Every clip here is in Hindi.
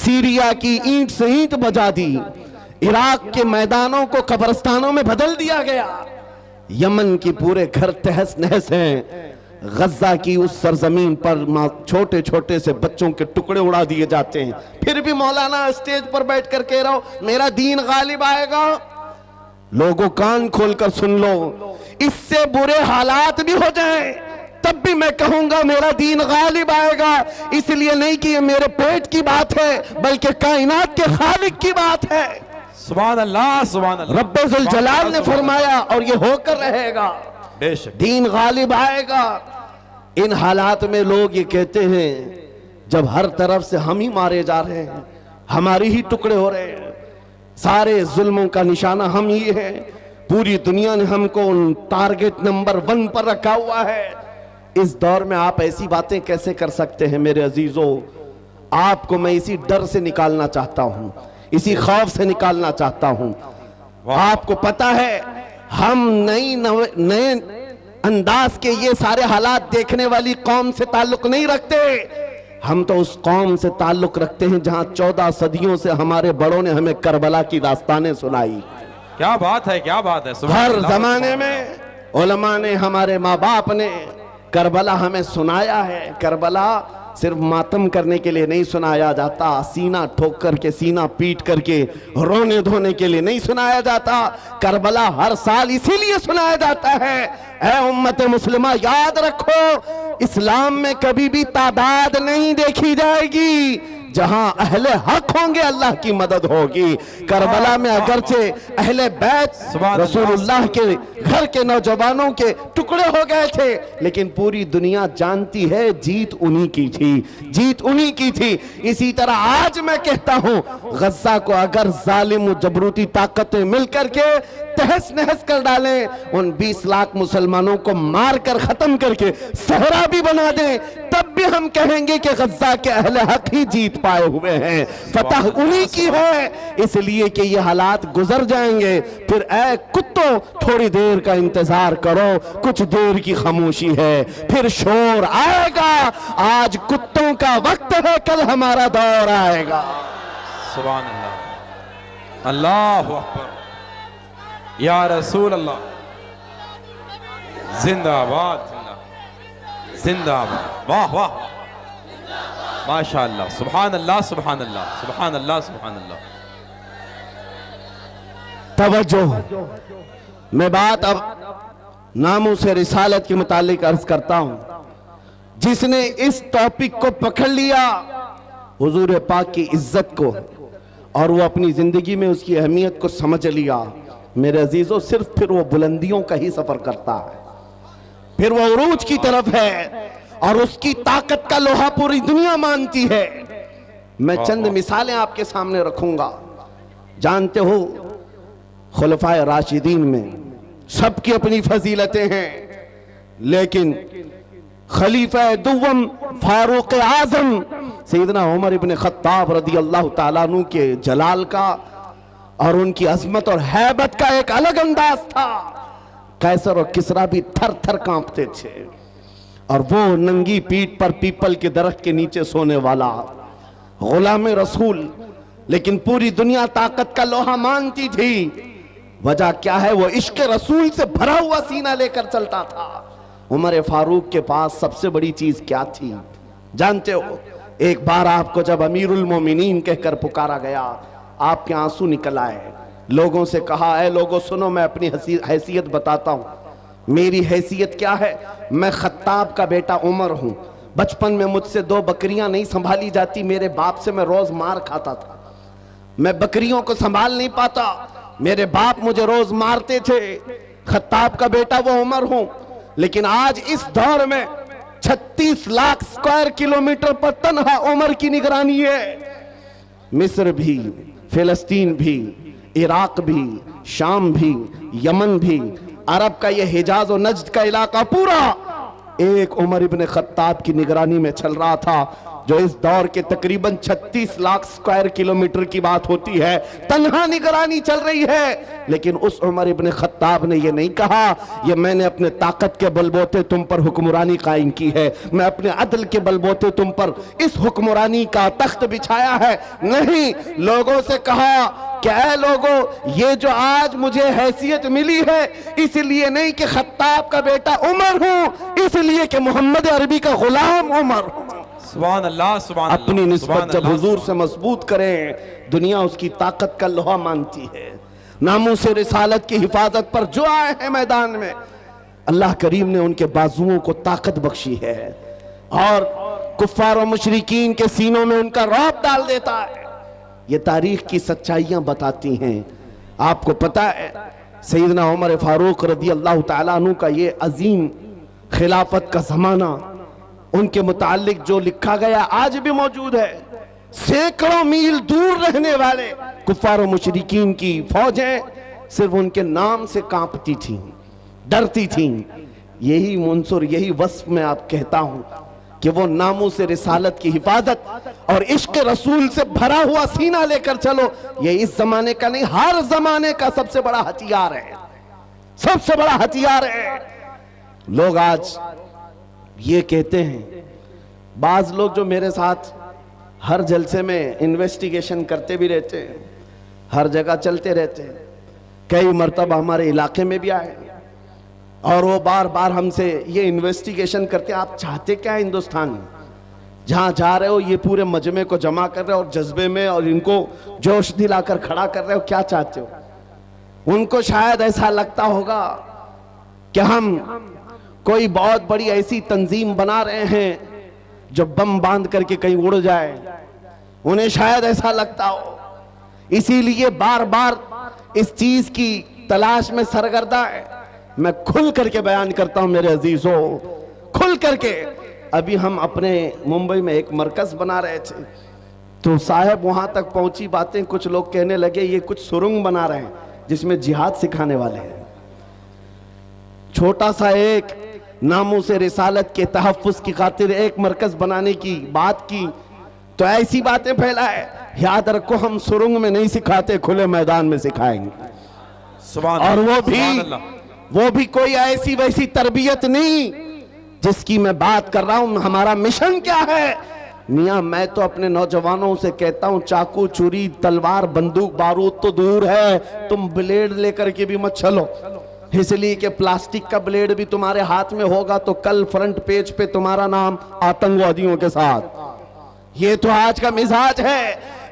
सीरिया की ईंट से ईंट बजा दी, इराक के मैदानों को कब्रिस्तानों में बदल दिया गया, यमन की पूरे घर तहस नहस हैं, गज्जा की उस सरजमीन पर छोटे छोटे से बच्चों के टुकड़े उड़ा दिए जाते हैं। फिर भी मौलाना स्टेज पर बैठ कर कह रहा हो मेरा दीन गालिब आएगा। लोगों कान खोलकर सुन लो, इससे बुरे हालात भी हो जाएं तब भी मैं कहूंगा मेरा दीन गालिब आएगा। इसलिए नहीं कि ये मेरे पेट की बात है बल्कि कायनात के खालिक की बात है। सुभान अल्लाह, सुभान अल्लाह। रब्बे जुल जलाल ने फरमाया और ये होकर रहेगा, दीन गालिब आएगा। इन हालात में लोग ये कहते हैं जब हर तरफ से हम ही मारे जा रहे हैं, हमारी ही टुकड़े हो रहे हैं, सारे जुल्मों का निशाना हम ही है, पूरी दुनिया ने हमको टारगेट नंबर 1 पर रखा हुआ है। इस दौर में आप ऐसी बातें कैसे कर सकते हैं? मेरे अजीजों, आपको मैं इसी डर से निकालना चाहता हूं, इसी खौफ से निकालना चाहता हूं। आपको पता है हम नए अंदाज के ये सारे हालात देखने वाली कौम से ताल्लुक नहीं रखते, हम तो उस कौम से ताल्लुक रखते हैं जहां 14 सदियों से हमारे बड़ों ने हमें करबला की दास्तानें सुनाई। क्या बात है, क्या बात है। हर जमाने में उलमा ने, हमारे माँ बाप ने करबला हमें सुनाया है। करबला सिर्फ मातम करने के लिए नहीं सुनाया जाता, सीना ठोक करके, सीना पीट करके रोने धोने के लिए नहीं सुनाया जाता। करबला हर साल इसीलिए सुनाया जाता है, ऐ उम्मत मुस्लिमा याद रखो, इस्लाम में कभी भी तादाद नहीं देखी जाएगी, जहां अहले हक होंगे अल्लाह की मदद होगी। करबला में अगरचे अहले बैत रसूलुल्लाह के घर के नौजवानों के टुकड़े हो गए थे, लेकिन पूरी दुनिया जानती है जीत उन्हीं की थी, जीत उन्हीं की थी। इसी तरह आज मैं कहता हूं, गज्जा को अगर जालिम जबरूती ताकतें मिलकर के तहस नहस कर डालें, उन 20 लाख मुसलमानों को मार कर खत्म करके सहरा भी बना दें, तब भी हम कहेंगे कि गज्जा के अहले हक ही जीत पाए हुए हैं, फतह उन्हीं की है। इसलिए कि ये हालात गुजर जाएंगे, फिर ऐ कुत्तों थोड़ी देर का इंतजार करो, कुछ देर की खामोशी है, फिर शोर आएगा। आज कुत्तों का वक्त है, कल हमारा दौर आएगा। सुभान अल्लाह, अल्लाहु अकबर, या रसूल अल्लाह, जिंदाबाद जिंदाबाद, वाह वाह, माशाअल्लाह, सुभान अल्लाह, सुभान अल्लाह, सुभान अल्लाह, सुभान अल्लाह। तवज्जो, मैं बात अब नामों से रिसालत के मुतालिक अर्ज करता हूं। जिसने इस टॉपिक को पकड़ लिया, हुजूर पाक की इज्जत को, और वो अपनी जिंदगी में उसकी अहमियत को समझ लिया, मेरे अजीजों, सिर्फ फिर वो बुलंदियों का ही सफर करता है, फिर वो उरूज की तरफ है, और उसकी ताकत का लोहा पूरी दुनिया मानती है। मैं चंद मिसालें आपके सामने रखूंगा। जानते हो, खुलफाए राशिदीन में सबकी अपनी फजीलतें हैं, लेकिन खलीफा दुव्वम फारूक आजम सैयदना उमर इब्न खत्ताब रदी अल्लाह ताला अन्हु के जलाल का और उनकी अजमत और हैबत का एक अलग अंदाज था। कैसर और किसरा भी थर थर कांपते थे, और वो नंगी पीठ पर पीपल के दरख्त के नीचे सोने वाला गुलाम रसूल, लेकिन पूरी दुनिया ताकत का लोहा मानती थी। वजह क्या है? वो इश्क रसूल से भरा हुआ सीना लेकर चलता था। उमर फारूक के पास सबसे बड़ी चीज क्या थी जानते हो? एक बार आपको जब अमीरुल मोमिनीन कहकर पुकारा गया, आपके आंसू निकल आए। लोगों से कहा, ऐ लोगों सुनो, मैं अपनी हैसियत बताता हूं। मेरी हैसियत क्या है? मैं खत्ताब का बेटा उमर हूं। बचपन में मुझसे 2 बकरियां नहीं संभाली जाती, मेरे बाप से मैं रोज मार खाता था। मैं बकरियों को संभाल नहीं पाता, मेरे बाप मुझे रोज मारते थे। खत्ताब का बेटा वो उमर हूं, लेकिन आज इस दौर में 36 लाख स्क्वायर किलोमीटर पर तन्हा उमर की निगरानी है। मिस्र भी, फिलिस्तीन भी, इराक भी, शाम भी, यमन भी, अरब का ये हिजाज और नज्द का इलाका पूरा एक उमर इब्न खत्ताब की निगरानी में चल रहा था। जो इस दौर के तकरीबन 36 लाख स्क्वायर किलोमीटर की बात होती है, तन्हा निगरानी चल रही है। लेकिन उस उमर इब्न खत्ताब ने यह नहीं कहा ये मैंने अपने ताकत के बलबोते तुम पर हुक्मरानी कायम की है, मैं अपने अदल के बलबोते तुम पर इस हुक्मरानी का तख्त बिछाया है। नहीं, लोगों से कहा क्या लोगों, ये जो आज मुझे हैसियत मिली है इसलिए नहीं कि खत्ताब का बेटा उमर हूं, इसलिए कि मोहम्मद अरबी का गुलाम उमर हूं। सुभान अल्लाह, सुभान अल्लाह, अपनी निस्बत सुभान जब अल्लाह, हुजूर से मजबूत करें, दुनिया उसकी ताकत का लोहा मानती है। नामूस रिसालत की हिफाजत पर जो आए हैं मैदान में, अल्लाह करीम ने उनके बाजुओं को ताकत बख्शी है और कुफ्फार और मुशरिकीन के सीनों में उनका रौब डाल देता है। ये तारीख की सच्चाइयां बताती हैं। आपको पता है सैयदना उमर फारूक रज़ी अल्लाह तआला अन्हु का ये अजीम खिलाफत का जमाना, उनके मुतालिक जो लिखा गया आज भी मौजूद है। सैकड़ों मील दूर रहने वाले कुफ्फार और मुशरिकीन की फौजें सिर्फ उनके नाम से कांपती थीं, डरती थीं। यही मुंसुर, यही वस्फ में आप कहता हूं कि वो नामों से रिसालत की हिफाजत और इश्क रसूल से भरा हुआ सीना लेकर चलो, ये इस जमाने का नहीं हर जमाने का सबसे बड़ा हथियार है, सबसे बड़ा हथियार है। लोग आज ये कहते हैं, बाज लोग जो मेरे साथ हर जलसे में इन्वेस्टिगेशन करते भी रहते हैं, हर जगह चलते रहते हैं, कई मर्तबा हमारे इलाके में भी आए और वो बार बार हमसे ये इन्वेस्टिगेशन करते हैं, आप चाहते क्या हिंदुस्तान में, जहां जा रहे हो ये पूरे मजमे को जमा कर रहे हो और जज्बे में और इनको जोश दिलाकर खड़ा कर रहे हो, क्या चाहते हो। उनको शायद ऐसा लगता होगा कि हम कोई बहुत बड़ी ऐसी तंजीम बना रहे हैं जो बम बांध करके कहीं उड़ जाए, उन्हें शायद ऐसा लगता हो, इसीलिए बार बार इस चीज की तलाश में सरगर्दा है। मैं खुल करके बयान करता हूं मेरे अजीजों, खुल करके। अभी हम अपने मुंबई में एक मरकज बना रहे थे तो साहब वहां तक पहुंची बातें, कुछ लोग कहने लगे ये कुछ सुरंग बना रहे हैं जिसमें जिहाद सिखाने वाले हैं। छोटा सा एक नामों से रिसालत के तहफ्फुज की खातिर एक मरकज बनाने की बात की तो ऐसी बातें फैलाए। याद रखो हम सुरंग में नहीं सिखाते, खुले मैदान में सिखाएंगे। और वो भी कोई ऐसी वैसी तरबियत नहीं जिसकी मैं बात कर रहा हूं। हमारा मिशन क्या है मियां, मैं तो अपने नौजवानों से कहता हूं चाकू छुरी तलवार बंदूक बारूद तो दूर है, तुम ब्लेड लेकर के भी मत चलो, इसलिए कि प्लास्टिक का ब्लेड भी तुम्हारे हाथ में होगा तो कल फ्रंट पेज पे तुम्हारा नाम आतंकवादियों के साथ। ये तो आज का मिजाज है।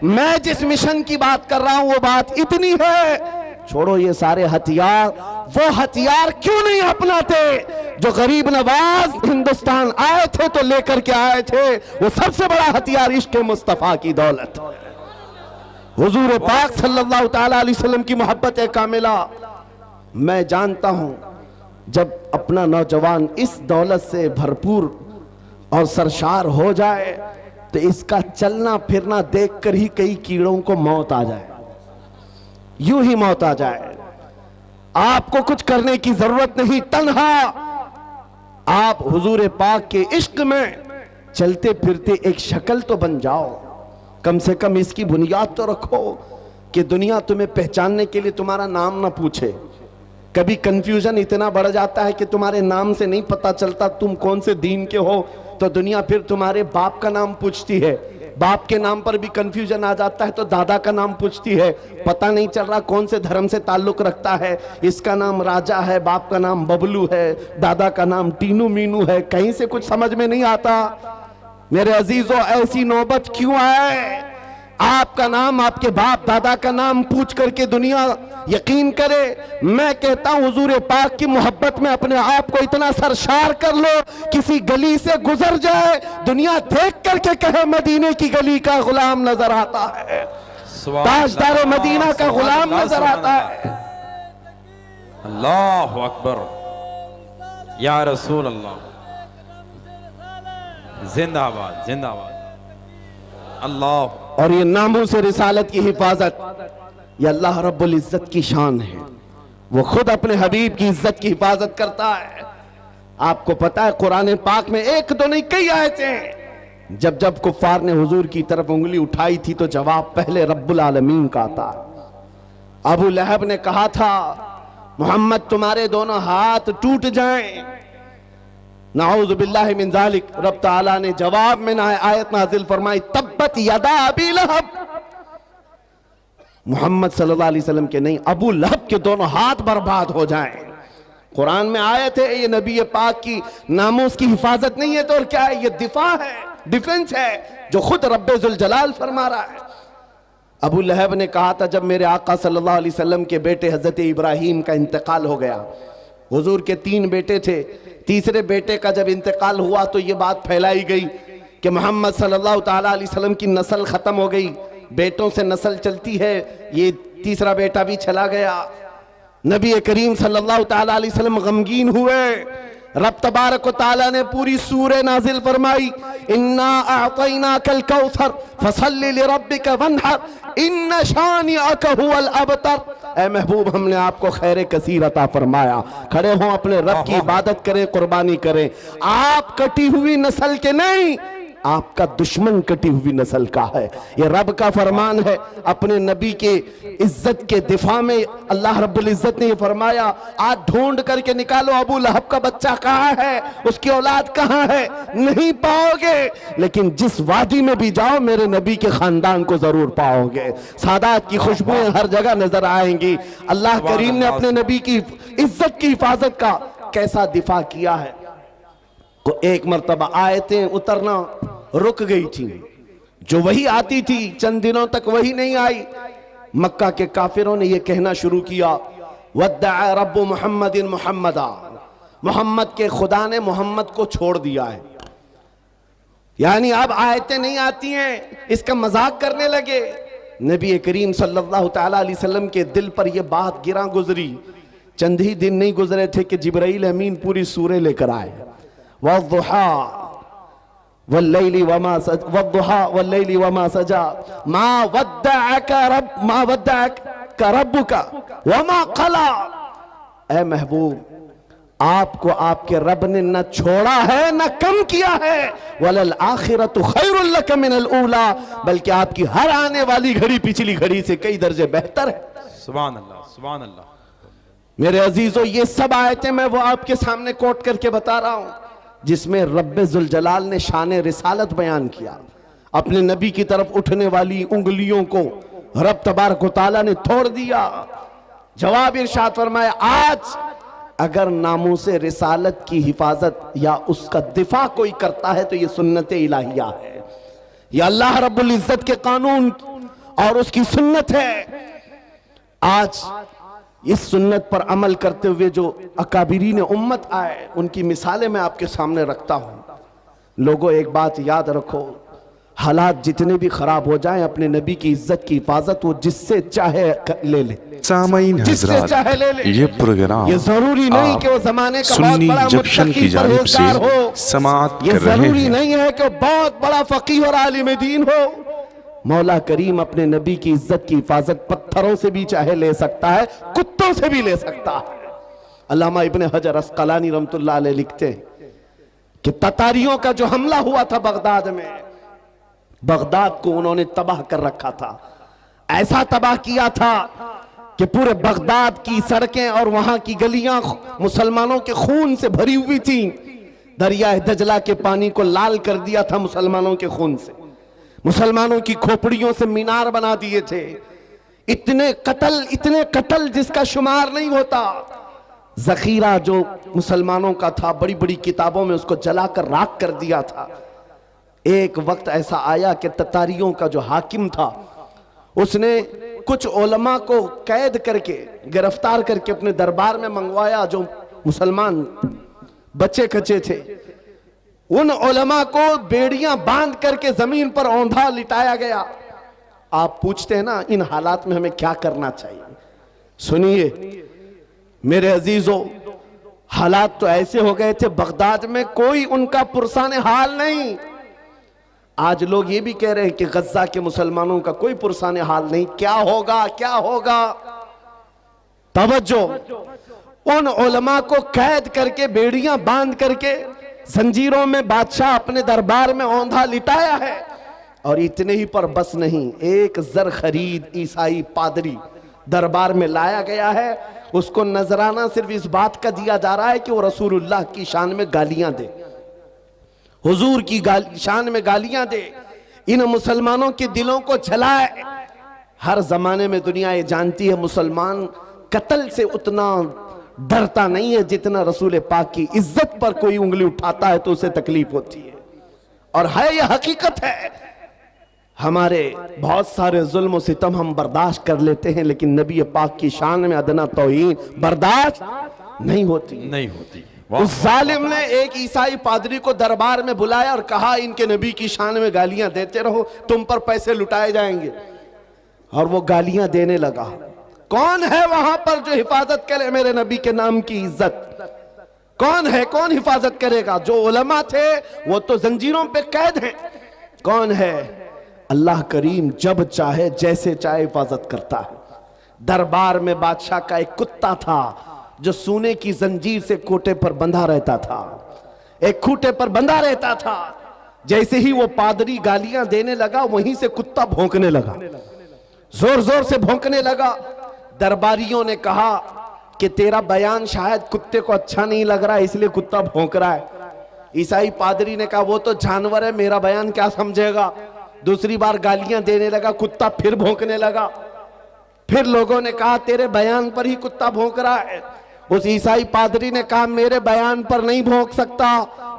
मैं जिस मिशन की बात कर रहा हूं वो बात इतनी है, छोड़ो ये सारे हथियार, वो हथियार क्यों नहीं अपनाते जो गरीब नवाज हिंदुस्तान आए थे तो लेकर के आए थे। वो सबसे बड़ा हथियार इश्क मुस्तफा की दौलत, हुजूर पाक सल्लल्लाहु तआला अलैहि वसल्लम की मोहब्बत कामिला। मैं जानता हूं जब अपना नौजवान इस दौलत से भरपूर और सरशार हो जाए तो इसका चलना फिरना देखकर ही कई कीड़ों को मौत आ जाए, यूं ही मौत आ जाए। आपको कुछ करने की जरूरत नहीं, तन्हा आप हुजूर पाक के इश्क में चलते फिरते एक शक्ल तो बन जाओ, कम से कम इसकी बुनियाद तो रखो कि दुनिया तुम्हें पहचानने के लिए तुम्हारा नाम ना पूछे। कभी कंफ्यूजन इतना बढ़ जाता है कि तुम्हारे नाम से नहीं पता चलता तुम कौन से दीन के हो, तो दुनिया फिर तुम्हारे बाप का नाम पूछती है। बाप के नाम पर भी कंफ्यूजन आ जाता है तो दादा का नाम पूछती है, पता नहीं चल रहा कौन से धर्म से ताल्लुक रखता है, इसका नाम राजा है, बाप का नाम बबलू है, दादा का नाम टीनू मीनू है, कहीं से कुछ समझ में नहीं आता। मेरे अजीजों, ऐसी नौबत क्यों आए? आपका नाम, आपके बाप दादा का नाम पूछ करके दुनिया यकीन करे। मैं कहता हूं हुजूर पाक की मोहब्बत में अपने आप को इतना सरशार कर लो, किसी गली से गुजर जाए दुनिया देख करके कहे मदीने की गली का गुलाम नजर आता है, ताजदार मदीना का गुलाम नजर आता है। अल्लाह अकबर, या रसूल अल्लाह, जिंदाबाद जिंदाबाद अल्लाह। और ये नामों से रिसालत की हिफाजत ये अल्लाह रब्बुल इज्जत की शान है, वो खुद अपने हबीब की इज्जत की हिफाजत करता है। आपको पता है कुरान पाक में एक दो नहीं कई आयतें जब जब कुफ्फार ने हुजूर की तरफ उंगली उठाई थी तो जवाब पहले रब्बुल आलमीन का था। अबू लहब ने कहा था मोहम्मद तुम्हारे दोनों हाथ टूट जाएं, नाऊज़ु बिल्लाहि मिन ज़ालिक। रब ताला ने जवाब में आयत नाजिल फरमाई तब्बत यदा अबी लहब। मोहम्मद सल्लल्लाहु अलैहि वसल्लम के नहीं, अबू लहब के दोनों हाथ बर्बाद हो जाएं। कुरान में आयत है, ये नबी पाक की नामूस की हिफाजत नहीं है तो और क्या है, ये दिफा है, डिफेंस है जो खुद रब्बे जुल जलाल फरमा रहा है। अबू लहब ने कहा था जब मेरे आका सल्लल्लाहु अलैहि वसल्लम के बेटे हजरत इब्राहीम का इंतकाल हो गया, हुजूर के 3 बेटे थे, तीसरे बेटे का जब इंतकाल हुआ तो ये बात फैलाई गई कि मोहम्मद सल्लल्लाहु ताला अलैहि वसल्लम की नस्ल खत्म हो गई, बेटों से नस्ल चलती है, ये तीसरा बेटा भी चला गया। नबी करीम सल्लल्लाहु ताला अलैहि वसल्लम गमगीन हुए। रब तबारक व तआला ने पूरी सूरह नाजिल फरमाई इन्ना अअतैनाकल कौसर फसल्लि लिरब्बिका वन्हर इन्न शानिअक हुवल अबतर। ए महबूब, हमने आपको खैर कसीर अता फरमाया, खड़े हो अपने रब की इबादत करें, कुर्बानी करें। आप कटी हुई नस्ल के नहीं, आपका दुश्मन कटी हुई नस्ल का है। ये रब का फरमान है। अपने नबी के इज्जत के दिफा में अल्लाह रब्बुल इज्जत ने फरमाया आज ढूंढ करके निकालो अबू लहब का बच्चा कहाँ है, उसकी औलाद कहाँ है, नहीं पाओगे, लेकिन जिस वादी में भी जाओ मेरे नबी के खानदान को जरूर पाओगे। सादात की खुशबुएं हर जगह नजर आएंगी। अल्लाह करीम ने अपने नबी की इज्जत की हिफाजत का कैसा दिफा किया है। तो एक मर्तबा आयतें उतरना रुक गई थी, जो वही आती थी चंद दिनों तक वही नहीं आई। मक्का के काफिरों ने यह कहना शुरू किया वद्दअ रब्बु मुहम्मदिन मुहम्मदा, मोहम्मद के खुदा ने मोहम्मद को छोड़ दिया है। यानी अब आयतें नहीं आती हैं, इसका मजाक करने लगे। नबी करीम सल्लल्लाहु ताला अलैहि वसल्लम के दिल पर यह बात गिरा गुजरी। चंद ही दिन नहीं गुजरे थे कि जिब्राइल अमीन पूरी सूरह लेकर आए। वद्दुहा वल्लैलि वमा सजा मा वद्दअका रब्बुका वमा क़ला। ऐ महबूब, आपको आपके रब ने न छोड़ा है न कम किया है। वलल आखिरतु खैरुल लक मिनल ऊला, बल्कि आपकी हर आने वाली घड़ी पिछली घड़ी से कई दर्जे बेहतर है। सुभान अल्लाह, सुभान अल्लाह। मेरे अजीजों, ये सब आयतें मैं वो आपके सामने कोट करके बता रहा हूं जिसमें रब्बे जुल जलाल ने शान रिसालत बयान किया। अपने नबी की तरफ उठने वाली उंगलियों को रब तबारक व तआला ने तोड़ दिया। जवाब इरशाद फरमाया आज अगर नामूसे रिसालत की हिफाजत या उसका दिफा कोई करता है तो ये सुन्नत इलाहिया है, ये अल्लाह रब्बुल इज्जत के कानून और उसकी सुन्नत है। आज इस सुन्नत पर अमल करते हुए जो अकाबिरीन उम्मत आए उनकी मिसालें मैं आपके सामने रखता हूं। लोगों, एक बात याद रखो, हालात जितने भी खराब हो जाएं, अपने नबी की इज्जत की हिफाजत वो जिससे चाहे ले ले, सामईन जिससे चाहे ले ले। ये प्रोग्राम ये जरूरी नहीं कि वो जमाने का बहुत सुन्नी बड़ा जंक्शन की जानिब से हो, समाअत ये कर रहे जरूरी हैं। नहीं है कि वो बहुत बड़ा फकीह और आलिम दीन हो। मौला करीम अपने नबी की इज्जत की हिफाजत पत्थरों से भी चाहे ले सकता है, कुत्तों से भी ले सकता है। अल्लामा इब्ने हजर अस्कलानी रहमतुल्लाह अलैह लिखते हैं कि ततारियों का जो हमला हुआ था बगदाद में, बगदाद को उन्होंने तबाह कर रखा था। ऐसा तबाह किया था कि पूरे बगदाद की सड़कें और वहां की गलियां मुसलमानों के खून से भरी हुई थी। दरिया दजला के पानी को लाल कर दिया था मुसलमानों के खून से। मुसलमानों की खोपड़ियों से मीनार बना दिए थे। इतने कत्ल जिसका शुमार नहीं होता। जखीरा जो मुसलमानों का था बड़ी बड़ी किताबों में उसको जलाकर राख कर दिया था। एक वक्त ऐसा आया कि ततारियों का जो हाकिम था उसने कुछ उलमा को कैद करके गिरफ्तार करके अपने दरबार में मंगवाया जो मुसलमान बच्चे कच्चे थे। उन उलमा को बेड़ियां बांध करके जमीन पर औंधा लिटाया गया। आप पूछते हैं ना इन हालात में हमें क्या करना चाहिए। सुनिए मेरे अजीजों, हालात तो ऐसे हो गए थे बगदाद में कोई उनका पुरसाने हाल नहीं। आज लोग ये भी कह रहे हैं कि गज्जा के मुसलमानों का कोई पुरसाने हाल नहीं। क्या होगा, क्या होगा? तवज्जो, उन उलमा को कैद करके बेड़ियां बांध करके जंजीरों में बादशाह अपने दरबार में औंधा लिटाया है। और इतने ही पर बस नहीं, एक जर खरीद ईसाई पादरी दरबार में लाया गया है। उसको नजराना सिर्फ इस बात का दिया जा रहा है कि वो रसूलुल्लाह की शान में गालियां दे, हुजूर की शान में गालियां दे, इन मुसलमानों के दिलों को जलाए। हर जमाने में दुनिया ये जानती है मुसलमान कत्ल से उतना डरता नहीं है जितना रसूल पाक की इज्जत पर कोई उंगली उठाता है तो उसे तकलीफ होती है। और है यह हकीकत है, हमारे बहुत सारे जुल्म और सितम हम बर्दाश्त कर लेते हैं, लेकिन नबी पाक की शान में अदना तौहीन बर्दाश्त नहीं होती। उस जालिम ने एक ईसाई पादरी को दरबार में बुलाया और कहा इनके नबी की शान में गालियां देते रहो, तुम पर पैसे लुटाए जाएंगे। और वो गालियां देने लगा। कौन है वहां पर जो हिफाजत करे मेरे नबी के नाम की इज्जत? कौन है, कौन हिफाजत करेगा? जो उलमा थे वो तो जंजीरों पे कैद हैं। कौन है? अल्लाह करीम जब चाहे जैसे चाहे हिफाजत करता है। दरबार में बादशाह का एक कुत्ता था जो सोने की जंजीर से कोटे पर बंधा रहता था, एक खूटे पर बंधा रहता था। जैसे ही वो पादरी गालियां देने लगा, वहीं से कुत्ता भौंकने लगा, जोर जोर से भौंकने लगा। दरबारियों ने कहा कि तेरा बयान शायद कुत्ते को अच्छा नहीं लग रहा है, इसलिए कुत्ता भौंक रहा है। ईसाई पादरी ने कहा वो तो जानवर है, मेरा बयान क्या समझेगा। दूसरी बार गालियां देने लगा, कुत्ता फिर भौंकने लगा। फिर लोगों ने कहा तेरे बयान पर ही कुत्ता भौंक रहा है। उस ईसाई पादरी ने कहा मेरे बयान पर नहीं भौंक सकता,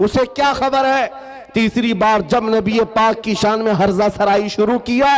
उसे क्या खबर है। तीसरी बार जब नबी पाक की शान में हर्जा सराई शुरू किया,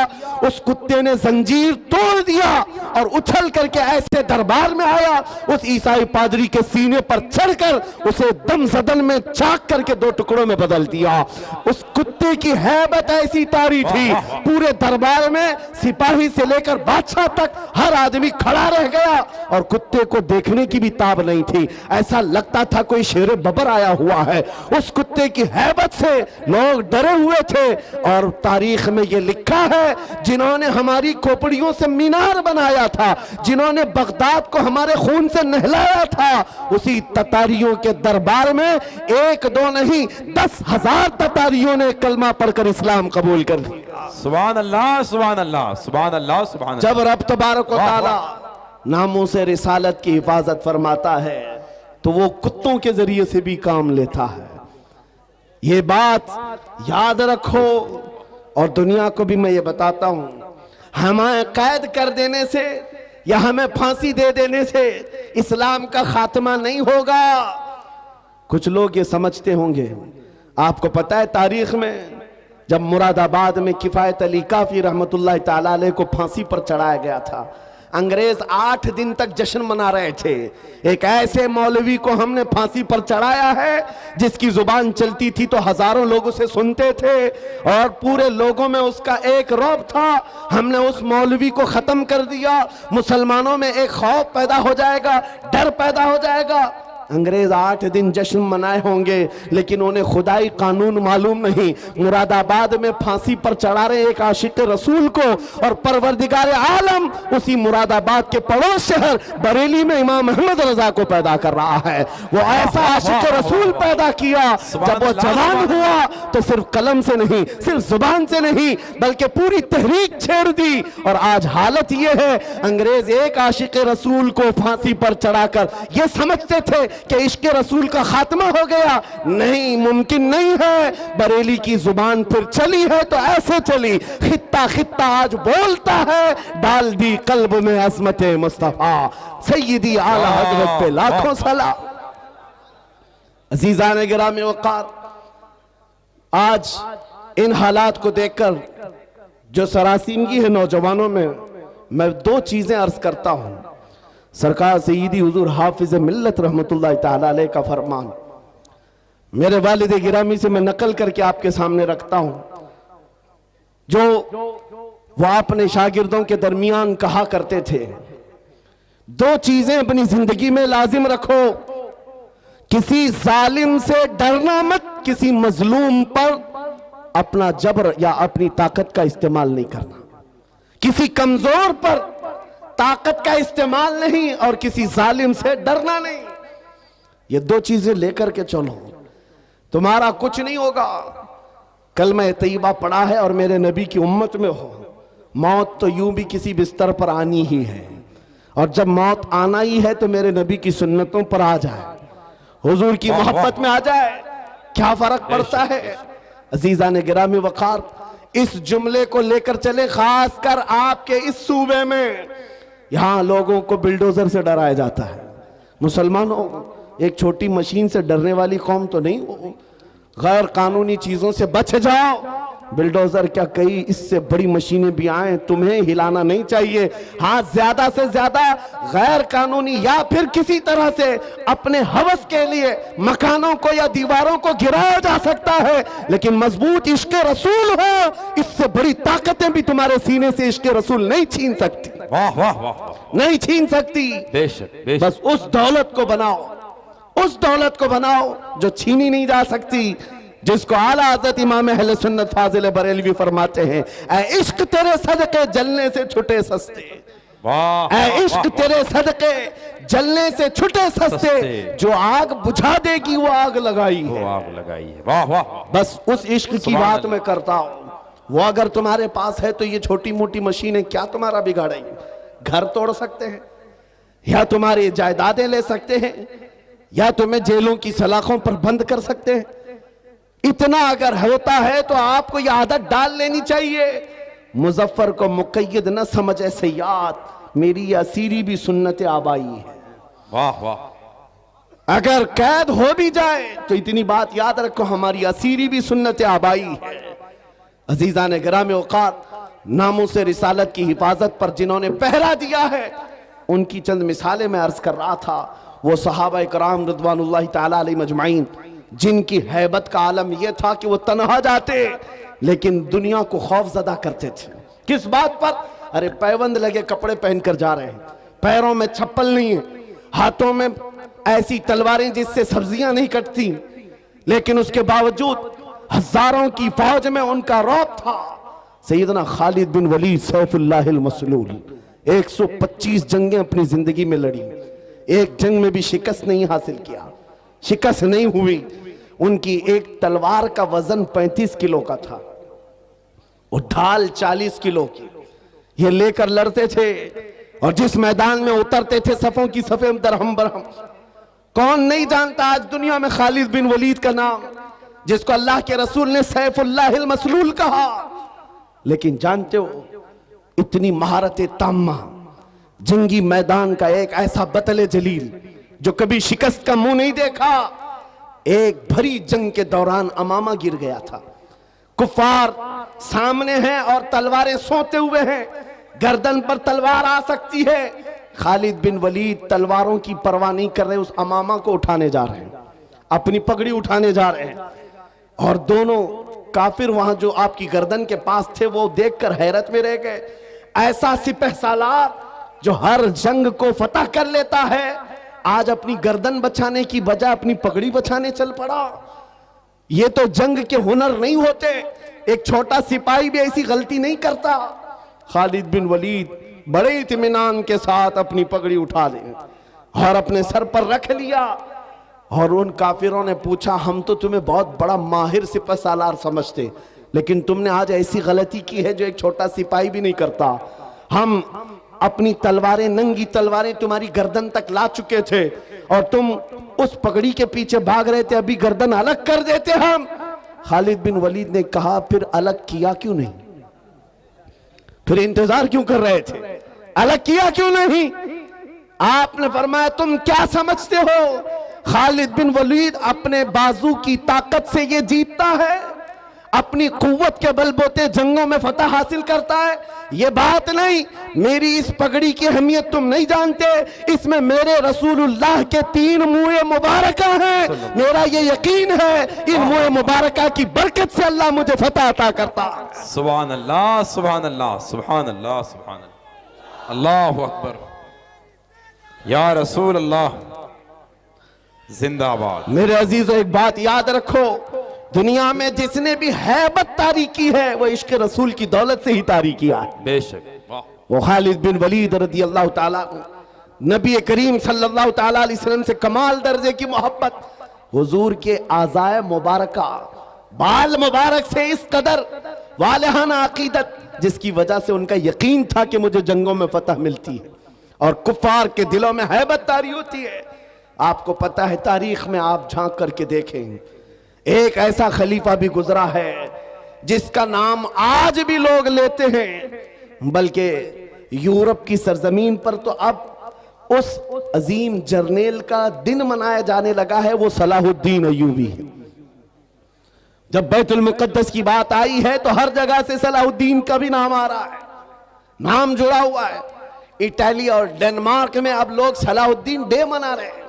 उस कुत्ते ने जंजीर तोड़ दिया और उछल करके ऐसे दरबार में आया, उस ईसाई पादरी के सीने पर चढ़कर उसे दम सदन में चाक करके दो टुकड़ों में बदल दिया। उस कुत्ते की हैबत ऐसी तारी थी, पूरे दरबार में सिपाही से लेकर बादशाह तक हर आदमी खड़ा रह गया और कुत्ते को देखने की भी ताब नहीं थी। ऐसा लगता था कोई शेर बबर आया हुआ है। उस कुत्ते की हैबत से लोग डरे हुए थे। और तारीख में यह लिखा है, जिन्होंने हमारी खोपड़ियों से मीनार बनाया था, जिन्होंने बगदाद को हमारे खून से नहलाया था, उसी ततारियों के दरबार में एक दो नहीं 10,000 ततारियों ने कलमा पढ़कर इस्लाम कबूल कर लिया। सुभान अल्लाह, सुभान अल्लाह, सुभान अल्लाह, सुभान अल्लाह। जब रब तबारक व तआला नामों से रिसालत की हिफाजत फरमाता है तो वो कुत्तों के जरिए से भी काम लेता है। ये बात याद रखो। और दुनिया को भी मैं ये बताता हूं, हमें कैद कर देने से या हमें फांसी दे देने से इस्लाम का खात्मा नहीं होगा। कुछ लोग ये समझते होंगे, आपको पता है तारीख में जब मुरादाबाद में किफायत अली काफी रहमतुल्लाह ताला अलैह को फांसी पर चढ़ाया गया था, अंग्रेज 8 दिन तक जश्न मना रहे थे। एक ऐसे मौलवी को हमने फांसी पर चढ़ाया है जिसकी जुबान चलती थी तो हजारों लोग उसे सुनते थे और पूरे लोगों में उसका एक रौब था। हमने उस मौलवी को खत्म कर दिया। मुसलमानों में एक खौफ पैदा हो जाएगा, डर पैदा हो जाएगा। अंग्रेज 8 दिन जश्न मनाए होंगे लेकिन उन्हें खुदाई कानून मालूम नहीं। मुरादाबाद में फांसी पर चढ़ा रहे एक आशिक रसूल को और परवरदिगार आलम उसी मुरादाबाद के पड़ोस शहर बरेली में इमाम अहमद रजा को पैदा कर रहा है। वो ऐसा आशिक रसूल पैदा किया, जब वो जवान हुआ तो सिर्फ कलम से नहीं, सिर्फ जुबान से नहीं, बल्कि पूरी तहरीक छेड़ दी। और आज हालत ये है, अंग्रेज एक आशिक रसूल को फांसी पर चढ़ाकर ये समझते थे कि इश्क रसूल का खात्मा हो गया। नहीं, मुमकिन नहीं है। बरेली की जुबान फिर चली है तो ऐसे चली, खित्ता खित्ता आज बोलता है, डाल दी कल्ब में अज़मत मुस्तफा सय्यदी आला हजरत पे लाखों सलाम। अजीजान गिरामी वक़ार, आज इन हालात को देखकर जो सरासीमगी है नौजवानों में, मैं 2 चीजें अर्ज करता हूं। सरकार सय्यदी हुजूर हाफिज मिल्लत रहमतुल्लाह ताला अलैह का फरमान मेरे वालिद गिरामी से मैं नकल करके आपके सामने रखता हूं, जो वो अपने शागिर्दों के दरमियान कहा करते थे, 2 चीजें अपनी जिंदगी में लाजिम रखो। किसी जालिम से डरना मत, किसी मजलूम पर अपना जबर या अपनी ताकत का इस्तेमाल नहीं करना, किसी कमजोर पर ताकत का इस्तेमाल नहीं और किसी जालिम से डरना नहीं। ये 2 चीजें लेकर के चलो तुम्हारा कुछ नहीं होगा। कलमा तैयबा पढ़ा है और मेरे नबी की उम्मत में हो, मौत तो यूं भी किसी बिस्तर पर आनी ही है, और जब मौत आना ही है तो मेरे नबी की सुन्नतों पर आ जाए, हुजूर की मोहब्बत में आ जाए, क्या फर्क पड़ता है। अजीजा ने गिरामी वकार, इस जुमले को लेकर चले, खासकर आपके इस सूबे में, यहां लोगों को बिल्डोजर से डराया जाता है। मुसलमानों, एक छोटी मशीन से डरने वाली कौम तो नहीं हो, गैर कानूनी चीजों से बच जाओ। बिल्डोजर क्या, कई इससे बड़ी मशीनें भी आए, तुम्हें हिलाना नहीं चाहिए। हाँ, ज्यादा से ज्यादा गैर कानूनी या फिर किसी तरह से अपने हवस के लिए मकानों को या दीवारों को गिराया जा सकता है, लेकिन मजबूत इश्क रसूल हो, इससे बड़ी ताकतें भी तुम्हारे सीने से इश्क रसूल नहीं छीन सकती। वाह वाह वाह, नहीं छीन सकती। बेशक बेशक। बस उस दौलत को बनाओ, उस दौलत को बनाओ जो छीनी नहीं जा सकती, जिसको आला हज़रत इमाम अहले सुन्नत फाजिल बरेलवी फरमाते हैं, ऐ इश्क तेरे सदके जलने से छुटे सस्ते। वाह, ऐ इश्क तेरे सदके जलने से छुटे सस्ते, जो आग बुझा देगी वो आग लगाई है, वो आग लगाई है। वाह वाह। बस उस इश्क की बात मैं करता हूं। वो अगर तुम्हारे पास है तो ये छोटी मोटी मशीनें क्या तुम्हारा बिगाड़ेंगी। घर तोड़ सकते हैं, या तुम्हारी जायदादें ले सकते हैं, या तुम्हें जेलों की सलाखों पर बंद कर सकते हैं। इतना अगर होता है तो आपको यह आदत डाल लेनी चाहिए, मुजफ्फर को मुक़य्यद न समझ ऐसे याद, मेरी असीरी भी सुन्नत आबाई है। वाह वाह। अगर कैद हो भी जाए तो इतनी बात याद रखो, हमारी असीरी भी सुन्नत आबाई है। अजीजा ने गिरामी औकात, नामों से रिसालत की हिफाजत पर जिन्होंने पहरा दिया है, उनकी चंद मिसालें मैं अर्ज कर रहा था। वो सहाबा इकराम रिदवानुल्लाहि ताला अलैहिम अजमाइन, जिनकी हैबत का आलम यह था कि वो तन्हा जाते लेकिन दुनिया को खौफजदा करते थे। किस बात पर? अरे पैबंद लगे कपड़े पहनकर जा रहे हैं, पैरों में चप्पल नहीं है, हाथों में ऐसी तलवारें जिससे सब्जियां नहीं कटती, लेकिन उसके बावजूद हजारों की फौज में उनका रौब था। सैयदना खालिद बिन वलीद सैफुल्लाहिल मसलूल 125 जंगें अपनी जिंदगी में लड़ी, एक जंग में भी शिकस्त नहीं हासिल किया, शिकस्त नहीं हुई। उनकी एक तलवार का वजन 35 किलो का था, वो ढाल 40 किलो की, ये लेकर लड़ते थे और जिस मैदान में उतरते थे सफों की सफे दरहम बरहम। कौन नहीं जानता आज दुनिया में खालिद बिन वलीद का नाम, जिसको अल्लाह के रसूल ने सैफुल्लाहिल मसलूल कहा। लेकिन जानते हो, इतनी महारत ताम्मा, जंगी मैदान का एक ऐसा बतले जलील जो कभी शिकस्त का मुंह नहीं देखा, एक भरी जंग के दौरान अमामा गिर गया था। कुफार सामने हैं और तलवारें सोते हुए हैं, गर्दन पर तलवार आ सकती है। खालिद बिन वलीद तलवारों की परवाह नहीं कर रहे, उस अमामा को उठाने जा रहे हैं, अपनी पगड़ी उठाने जा रहे हैं। और दोनों काफिर वहां जो आपकी गर्दन के पास थे वो देखकर हैरत में रह गए। ऐसा सिपह सालार जो हर जंग को फतह कर लेता है, आज अपनी गर्दन बचाने की बजाय अपनी पगड़ी बचाने चल पड़ा। ये तो जंग के हुनर नहीं होते, एक छोटा सिपाही भी ऐसी गलती नहीं करता। खालिद बिन वलीद बड़े इत्मीनान के साथ अपनी पगड़ी उठा ले और अपने सर पर रख लिया। और उन काफिरों ने पूछा, हम तो तुम्हें बहुत बड़ा माहिर सिपह सालार समझते, लेकिन तुमने आज ऐसी गलती की है जो एक छोटा सिपाही भी नहीं करता। हम अपनी तलवारें, नंगी तलवारें तुम्हारी गर्दन तक ला चुके थे और तुम उस पगड़ी के पीछे भाग रहे थे, अभी गर्दन अलग कर देते हम। खालिद बिन वलीद ने कहा, फिर अलग किया क्यों नहीं, फिर इंतजार क्यों कर रहे थे, अलग किया क्यों नहीं? आपने फरमाया, तुम क्या समझते हो खालिद बिन वलीद अपने बाजू की ताकत से ये जीतता है, अपनी कुव्वत के बलबूते जंगों में फतह हासिल करता है? ये बात नहीं। मेरी इस पगड़ी की अहमियत तुम नहीं जानते, इसमें मेरे रसूलुल्लाह के 3 मुँह मुबारका हैं। मेरा ये यकीन है इन मुँह मुबारका की बरकत से अल्लाह मुझे फतह अता करता है। सुभान अल्लाह, सुभान अल्लाह, सुभान अल्लाह, सुभान अल्लाह, अल्लाहु अकबर, या रसूल अल्लाह जिंदाबाद। मेरे अजीजों, एक बात याद रखो, दुनिया में जिसने भी हैबत तारी की है वो इश्क रसूल की दौलत से ही तारी किया है। बेशक। वो खालिद बिन वलीद रज़ी अल्लाह ताला, नबी करीम सल्लल्लाहु ताला अलैहि वसल्लम से कमाल दर्जे की मोहब्बत, हुजूर के आज़ाए मुबारका बाल मुबारक से इस कदर वालिहाना अकीदत, जिसकी वजह से उनका यकीन था कि मुझे जंगों में फतह मिलती है और कुफार के दिलों में हैबत तारी होती है। आपको पता है, तारीख में आप झांक करके देखें, एक ऐसा खलीफा भी गुजरा है जिसका नाम आज भी लोग लेते हैं, बल्कि यूरोप की सरजमीन पर तो अब उस अजीम जर्नेल का दिन मनाया जाने लगा है, वो सलाहुद्दीन अय्यूबी है। जब बैतुल मुक़द्दस की बात आई है तो हर जगह से सलाहुद्दीन का भी नाम आ रहा है, नाम जुड़ा हुआ है। इटली और डेनमार्क में अब लोग सलाहुद्दीन डे मना रहे हैं।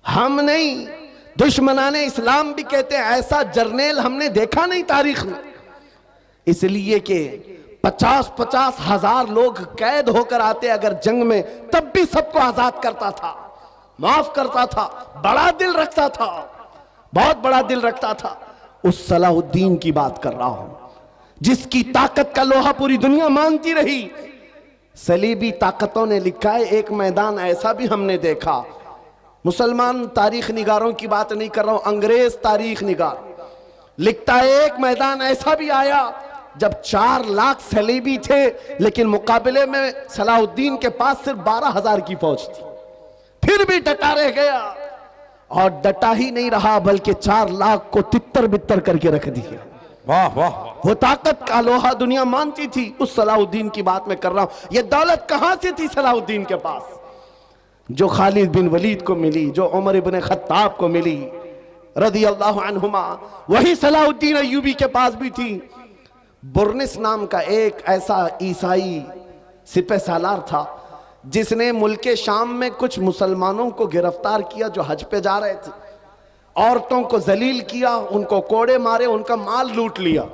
हम नहीं, दुश्मनाने इस्लाम भी कहते हैं ऐसा जर्नेल हमने देखा नहीं तारीख में, इसलिए कि 50-50 हजार लोग कैद होकर आते अगर जंग में, तब भी सबको आजाद करता था, माफ करता था, बड़ा दिल रखता था, बहुत बड़ा दिल रखता था। उस सलाहुद्दीन की बात कर रहा हूं जिसकी ताकत का लोहा पूरी दुनिया मानती रही। सलीबी ताकतों ने लिखा है, एक मैदान ऐसा भी हमने देखा, मुसलमान तारीख निगारों की बात नहीं कर रहा हूं, अंग्रेज तारीख निगार लिखता है, एक मैदान ऐसा भी आया जब 4 लाख सलीबी थे, लेकिन मुकाबले में सलाहुद्दीन के पास सिर्फ 12,000 की फौज थी, फिर भी डटा रह गया। और डटा ही नहीं रहा बल्कि 4 लाख को तितर बितर करके रख दिया। वाह वाह, वो ताकत का लोहा दुनिया मानती थी। उस सलाहुद्दीन की बात मैं कर रहा हूं। ये दौलत कहां से थी सलाहुद्दीन के पास, जो खालिद बिन वलीद को मिली, जो उमर इब्न खत्ताब को मिली रज़ी अल्लाहु अन्हुमा, वही सलाहुद्दीन अय्यूबी के पास भी थी। बुर्निस नाम का एक ऐसा ईसाई सिपह सालार था जिसने मुल्के शाम में कुछ मुसलमानों को गिरफ्तार किया जो हज पे जा रहे थे, औरतों को जलील किया, उनको कोड़े मारे, उनका माल लूट लिया।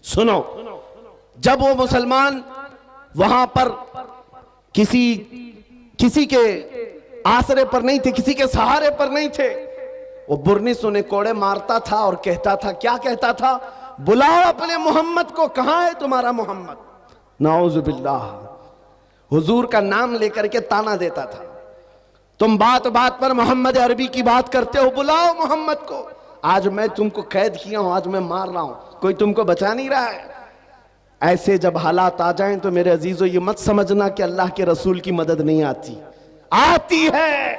सुनो, जब वो मुसलमान वहां पर किसी के आसरे पर नहीं थे, किसी के सहारे पर नहीं थे, वो बुर्निस उन्हें कोड़े मारता था और कहता था, क्या कहता था, बुलाओ अपने मोहम्मद को, कहां है तुम्हारा मोहम्मद। नाउज़ु बिल्लाह, हुजूर का नाम लेकर के ताना देता था, तुम बात बात पर मोहम्मद अरबी की बात करते हो, बुलाओ मोहम्मद को। आज मैं तुमको कैद किया हूं, आज मैं मार रहा हूं, कोई तुमको बचा नहीं रहा है। ऐसे जब हालात आ जाएं तो मेरे अजीजों ये मत समझना कि अल्लाह के रसूल की मदद नहीं आती, आती है,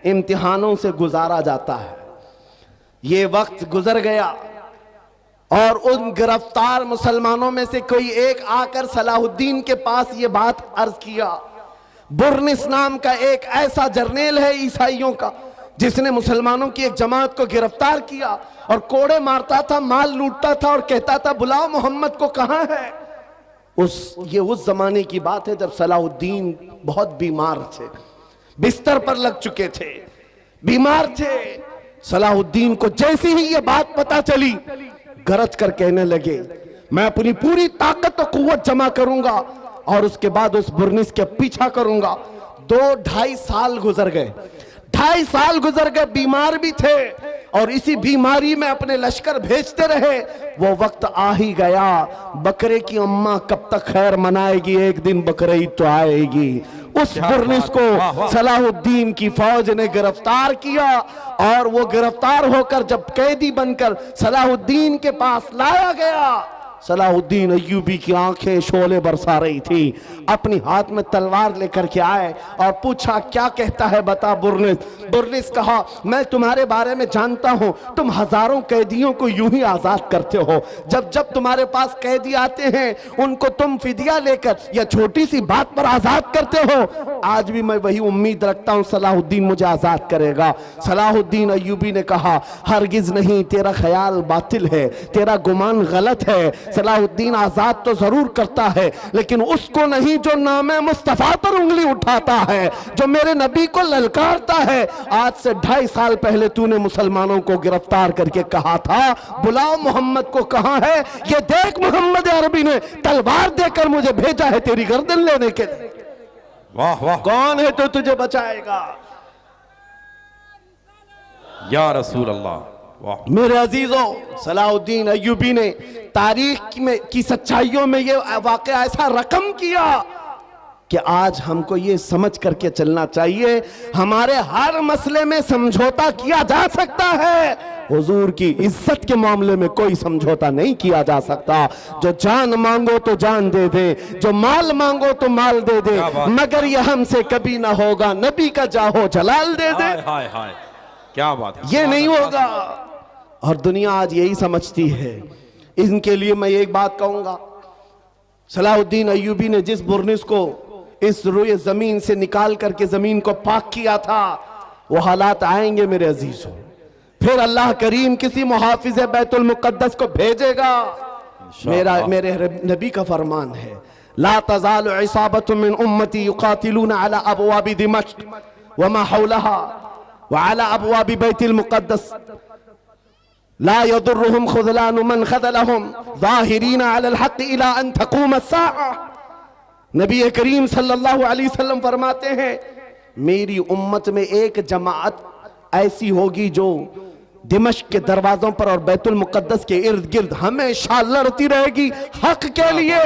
इम्तिहानों से गुजारा जाता है। ये वक्त गुजर गया और उन गिरफ्तार मुसलमानों में से कोई एक आकर सलाहुद्दीन के पास ये बात अर्ज किया। बुर्निस नाम का एक ऐसा जर्नेल है ईसाइयों का जिसने मुसलमानों की एक जमात को गिरफ्तार किया और कोड़े मारता था, माल लूटता था और कहता था, बुलाओ मोहम्मद को, कहां है। ये उस जमाने की बात है जब सलाहुद्दीन बहुत बीमार थे, बिस्तर पर लग चुके थे, बीमार थे। सलाहुद्दीन को जैसे ही ये बात पता चली, गरज कर कहने लगे, मैं अपनी पूरी ताकत और कुव्वत जमा करूंगा और उसके बाद उस बुर्निस के पीछा करूंगा। 2-2.5 साल गुजर गए, 2.5 साल गुजर गए, बीमार भी थे और इसी बीमारी में अपने लश्कर भेजते रहे। वो वक्त आ ही गया, बकरे की अम्मा कब तक खैर मनाएगी, एक दिन बकरीद तो आएगी। उस बुर्निस को सलाहुद्दीन की फौज ने गिरफ्तार किया और वो गिरफ्तार होकर जब कैदी बनकर सलाहुद्दीन के पास लाया गया, सलाहुद्दीन अय्यूबी की आंखें शोले बरसा रही थी। अपनी हाथ में तलवार लेकर के आए और पूछा, क्या कहता है बता बुर्निस। बुर्निस कहा, मैं तुम्हारे बारे में जानता हूं, तुम हजारों कैदियों को यूं ही आजाद करते हो। जब जब तुम्हारे पास कैदी आते हैं उनको तुम फिदिया लेकर या छोटी सी बात पर आजाद करते हो। आज भी मैं वही उम्मीद रखता हूं सलाहुद्दीन मुझे आजाद करेगा। सलाहुद्दीन अय्यूबी ने कहा, हरगिज नहीं, तेरा ख्याल बातिल है, तेरा गुमान गलत है। सलाहुद्दीन आजाद तो जरूर करता है, लेकिन उसको नहीं जो नामे मुस्तफा पर उंगली उठाता है, जो मेरे नबी को ललकारता है। आज से 2.5 साल पहले तूने मुसलमानों को गिरफ्तार करके कहा था, बुलाओ मोहम्मद को, कहां है। ये देख, मोहम्मद अरबी ने तलवार देकर मुझे भेजा है तेरी गर्दन लेने के लिए। वाह वाह, कौन है तो तुझे बचाएगा। या रसूल अल्लाह। वाह मेरे अजीजों, सलाहुद्दीन अय्यूबी ने तारीख में की सच्चाइयों में ये वाकया ऐसा रकम किया कि आज हमको ये समझ करके चलना चाहिए, हमारे हर मसले में समझौता किया जा सकता है, हुजूर की इज्जत के मामले में कोई समझौता नहीं किया जा सकता। जो जान मांगो तो जान दे दे, जो माल मांगो तो माल दे दे, मगर ये हमसे कभी ना होगा, नबी का जाहो जलाल दे दे। हाय हाय हाय, क्या बात है, ये नहीं होगा। और दुनिया आज यही समझती है। इनके लिए मैं एक बात कहूंगा, सलाहुद्दीन अय्यूबी ने जिस बुर्निस को इस रुए जमीन से निकाल करके जमीन को पाक किया था, वो हालात आएंगे मेरे अजीजों। फिर अल्लाह करीम किसी मुहाफिज बैतुल मुक़द्दस को भेजेगा। मेरे नबी का फरमान है, ला तज़ालु इसाबतु मिन उम्मती युक़ातिलूना अला अबवाबि दिमश्क व मा हौलहा व अला अबवाबि बैतुल मुक़द्दस ला यदुर्रुहुम खुज़लानु मन ख़ज़लहुम ज़ाहिरीना अलल हक़्क़ इला अन तक़ूम अस्साअ। नबी करीम सल्लल्लाहु अलैहि वसल्लम फरमाते हैं, मेरी उम्मत में एक जमात ऐसी होगी जो दिमश्क के दरवाजों पर और बैतुल मुक़द्दस के इर्द गिर्द हमेशा लड़ती रहेगी हक के लिए,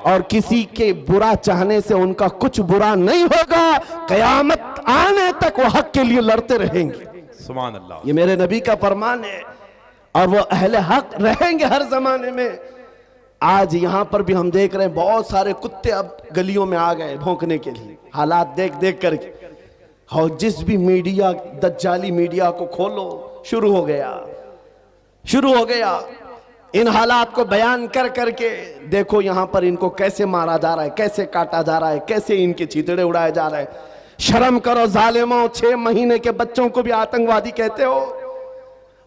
और किसी के बुरा चाहने से उनका कुछ बुरा नहीं होगा। कयामत आने तक वो हक के लिए लड़ते रहेंगे। सुभान अल्लाह। ये मेरे नबी का फरमान है, और वो अहले हक रहेंगे हर जमाने में। आज यहां पर भी हम देख रहे हैं बहुत सारे कुत्ते अब गलियों में आ गए भौंकने के लिए, हालात देख देख करके। और जिस भी मीडिया, दज्जाली मीडिया को खोलो, शुरू हो गया इन हालात को बयान कर करके। देखो यहां पर इनको कैसे मारा जा रहा है, कैसे काटा जा रहा है, कैसे इनके चीतड़े उड़ाए जा रहे हैं। शर्म करो जालिमों, 6 महीने के बच्चों को भी आतंकवादी कहते हो।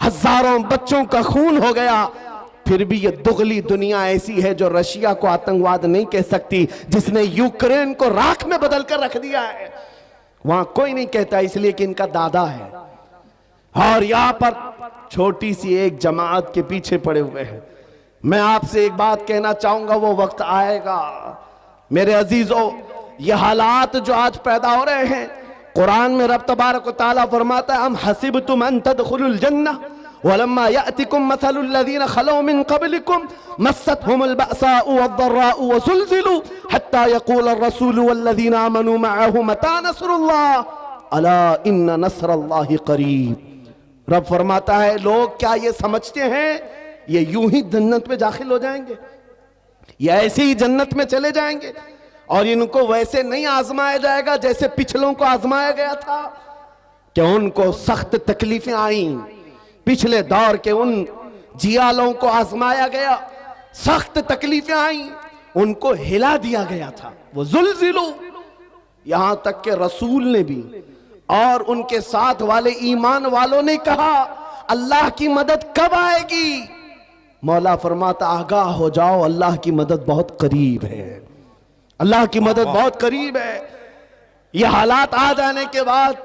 हजारों बच्चों का खून हो गया, फिर भी ये दुगली दुनिया ऐसी है जो रशिया को आतंकवाद नहीं कह सकती, जिसने यूक्रेन को राख में बदल कर रख दिया है। वहां कोई नहीं कहता, इसलिए कि इनका दादा है। और यहां पर छोटी सी एक जमात के पीछे पड़े हुए हैं। मैं आपसे एक बात कहना चाहूंगा, वो वक्त आएगा मेरे अजीजों, ये हालात जो आज पैदा हो रहे हैं, कुरान में रब तबारक व तआला फरमाता है, हम हसिबतुम अन तदखुलुल जन्नह वलम्मा यातिकुम मसलुल लज़ीना खलौ मिन क़ब्लिकुम मस्सतहुमुल बअसाउ वद्दर्राउ वज़ुलज़िलू हत्ता यक़ूल अर्रसूलु वल्लज़ीना आमनू मअहु मता नस्रुल्लाह अला इन्न नस्रल्लाहि क़रीब। रब फरमाता है, लोग क्या ये समझते हैं ये यूं ही जन्नत में दाखिल हो जाएंगे, ये ऐसे ही जन्नत में चले जाएंगे, और इनको वैसे नहीं आजमाया जाएगा जैसे पिछलों को आजमाया गया था कि उनको सख्त तकलीफें आई। पिछले दौर के उन जियालों को आजमाया गया, सख्त तकलीफें आई, उनको हिला दिया गया था। वो जुल्जिलू, यहां तक के रसूल ने भी और उनके साथ वाले ईमान वालों ने कहा, अल्लाह की मदद कब आएगी? मौला फरमाता, आगाह हो जाओ, अल्लाह की मदद बहुत करीब है, अल्लाह की मदद बहुत करीब है। ये हालात आ जाने के बाद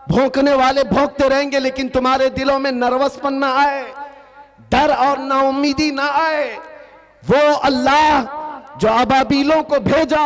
भौंकने वाले भौंकते रहेंगे, लेकिन तुम्हारे दिलों में नर्वसपन ना आए, डर और नाउमीदी ना आए। वो अल्लाह जो अबाबीलों को भेजा,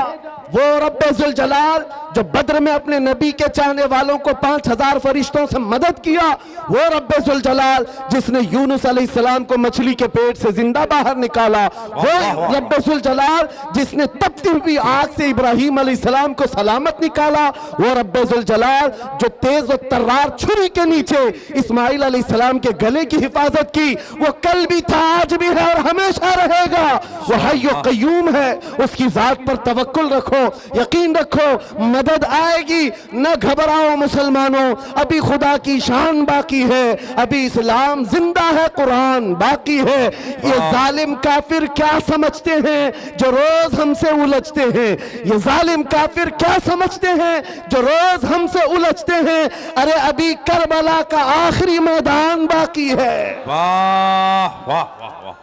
वो रब्बे जुल जलाल जो बद्र में अपने नबी के चाहने वालों को 5000 फरिश्तों से मदद किया, वो रब्बे जुल जलाल जिसने यूनुस अलैहिस्सलाम को मछली के पेट से जिंदा बाहर निकाला, वो रब्बे जुल जलाल जिसने तपती हुई आग से इब्राहिम अलैहिस्सलाम को सलामत निकाला, वो रब्बे जुल जलाल जो तेज और तर्रार छुरी के नीचे इस्माइल अलैहिस्सलाम के गले की हिफाजत की, वो कल भी था, आज भी है और हमेशा रहेगा। वो हय्यो कय्यूम है, उसकी जात पर तवक्कुल रखो, यकीन रखो, मदद आएगी। न घबराओ मुसलमानों, अभी खुदा की शान बाकी है, अभी इस्लाम जिंदा है, कुरान बाकी है। ये जालिम काफिर क्या समझते हैं जो रोज हमसे उलझते हैं? ये जालिम काफिर क्या समझते हैं जो रोज हमसे उलझते हैं? अरे अभी करबला का आखिरी मैदान बाकी है। वाह वाह वाह वाह।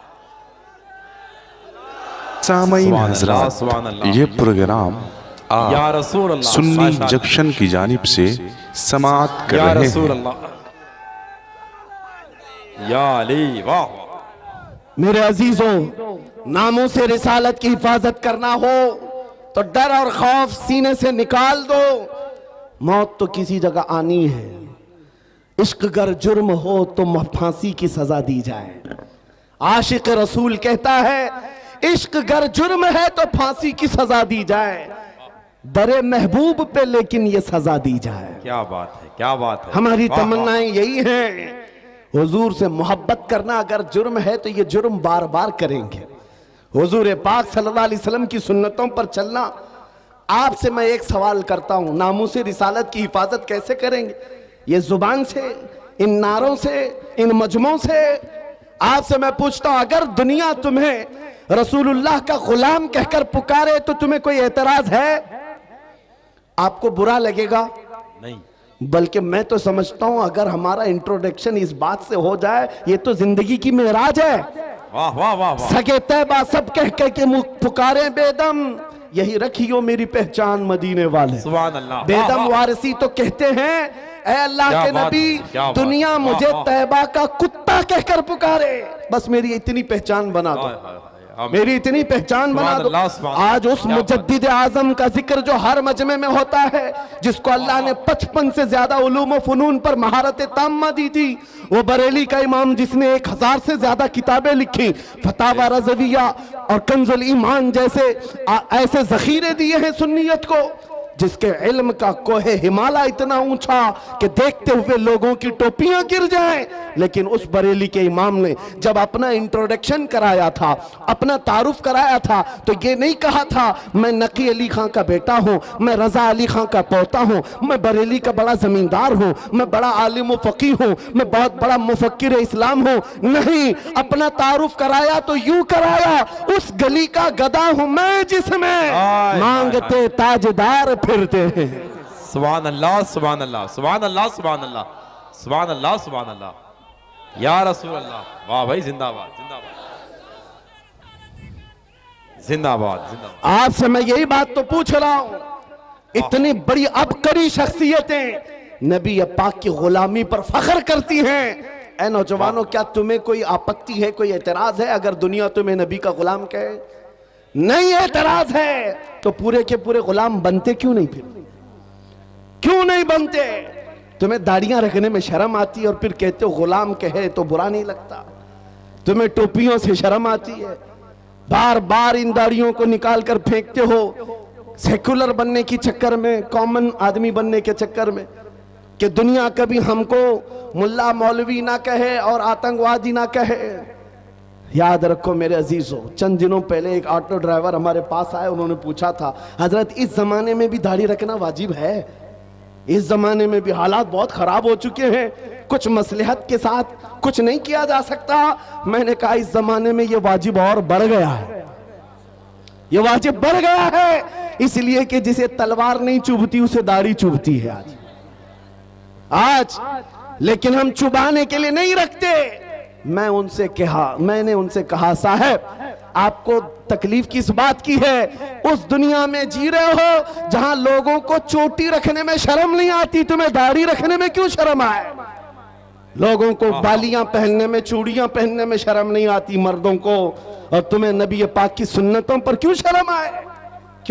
सामईन हज़रात, ये प्रोग्राम या रसूल अल्लाह सुन्नी जंक्शन की जानिब से समाअत कर या रहे रसूल हैं। अल्लाह, या अली, वाह वाह। मेरे अजीजों, नामों से रिसालत की हिफाजत करना हो तो डर और खौफ सीने से निकाल दो। मौत तो किसी जगह आनी है। इश्क गर जुर्म हो तो फांसी की सजा दी जाए। आशिक रसूल कहता है, इश्क गर जुर्म है तो फांसी की सजा दी जाए। दरे महबूब पे लेकिन ये सजा दी जाए। क्या बात है, क्या बात है। हमारी वाह, वाह। तमन्नाएं यही हैं। हुजूर से मोहब्बत करना अगर जुर्म है तो ये जुर्म बार बार करेंगे। हुजूर पाक सल्लल्लाहु अलैहि वसल्लम की सुन्नतों पर चलना। आपसे मैं एक सवाल करता हूं, नामूसे रिसालत की हिफाजत कैसे करेंगे? ये जुबान से, इन नारों से, इन मजमों से? आपसे मैं पूछता हूं, अगर दुनिया तुम्हें रसूलुल्लाह का गुलाम कहकर पुकारे तो तुम्हें कोई एतराज है? आपको बुरा लगेगा? नहीं। बल्कि मैं तो समझता हूं अगर हमारा इंट्रोडक्शन इस बात से हो जाए, ये तो जिंदगी की मेराज है। वाह वाह वाह वाह। सगे तैबा सब कह कह के मुख पुकारे बेदम, यही रखियो मेरी पहचान मदीने वाले। सुभान अल्लाह। बेदम वारसी तो कहते हैं, ऐ अल्लाह के नबी, दुनिया मुझे तैबा का कुत्ता कहकर पुकारे, बस मेरी इतनी पहचान बना दो, मेरी इतनी पहचान बना दो। आज उस मुजद्दिद आजम का जिक्र जो हर मजमे में होता है, जिसको अल्लाह ने 55 से ज्यादा उलूम व फनून पर महारत ताम्मा दी थी, वो बरेली का इमाम जिसने 1000 से ज्यादा किताबें लिखी, फतावा रज़विया और कंजुल ईमान जैसे ऐसे जखीरे दिए हैं सुन्नियत को, जिसके इल्म का कोहे हिमालय इतना ऊंचा कि देखते हुए लोगों की टोपियां गिर जाएं, लेकिन उस बरेली के इमाम ने जब अपना इंट्रोडक्शन कराया था, अपना तारुफ कराया था, तो ये नहीं कहा था मैं नकी अली खां का बेटा हूं, मैं रजा अली खां का पोता हूं, मैं बरेली का बड़ा जमींदार हूं, मैं बड़ा आलिम व फकीह हूं, मैं बहुत बड़ा मुफक्किर इस्लाम हूं। नहीं, अपना तारुफ कराया तो यूं कराया, उस गली का गदा हूं मैं जिसमें मांगते ताजदार फिरते हैं। सुभान अल्लाह, सुभान अल्लाह, सुभान अल्लाह, सुभान अल्लाह, सुभान अल्लाह, सुभान अल्लाह। या रसूल अल्लाह। वाह भाई, जिंदाबाद जिंदाबाद जिंदाबाद जिंदाबाद। आपसे मैं यही बात तो पूछ रहा हूं, इतनी बड़ी अबकरी शख्सियतें नबी पाक की गुलामी पर फख्र करती हैं। ऐ नौजवानों, क्या तुम्हें कोई आपत्ति है, कोई एतराज है अगर दुनिया तुम्हें नबी का गुलाम कहे? नहीं एतराज है तो पूरे के पूरे गुलाम बनते क्यों नहीं? फिर क्यों नहीं बनते? तुम्हें दाढ़ियां रखने में शर्म आती है और फिर कहते हो गुलाम कहे तो बुरा नहीं लगता। तुम्हें टोपियों से शर्म आती है, बार बार इन दाढ़ियों को निकाल कर फेंकते हो सेकुलर बनने की चक्कर में, कॉमन आदमी बनने के चक्कर में, कि दुनिया कभी हमको मुल्ला मौलवी ना कहे और आतंकवादी ना कहे। याद रखो मेरे अजीजों, चंद दिनों पहले एक ऑटो ड्राइवर हमारे पास आए, उन्होंने पूछा था, हजरत इस जमाने में भी दाढ़ी रखना वाजिब है? इस जमाने में भी हालात बहुत खराब हो चुके हैं, कुछ मसलहत के साथ कुछ नहीं किया जा सकता? मैंने कहा इस जमाने में ये वाजिब और बढ़ गया है, ये वाजिब बढ़ गया है, इसलिए कि जिसे तलवार नहीं चुभती उसे दाढ़ी चुभती है आज। लेकिन हम चुबाने के लिए नहीं रखते। मैंने उनसे कहा, साहब आपको तकलीफ किस बात की है? उस दुनिया में जी रहे हो जहां लोगों को चोटी रखने में शर्म नहीं आती, तुम्हें दाढ़ी रखने में क्यों शर्म आए? लोगों को बालियां पहनने में, चूड़ियां पहनने में शर्म नहीं आती मर्दों को, और तुम्हें नबी पाक की सुन्नतों पर क्यों शर्म आए?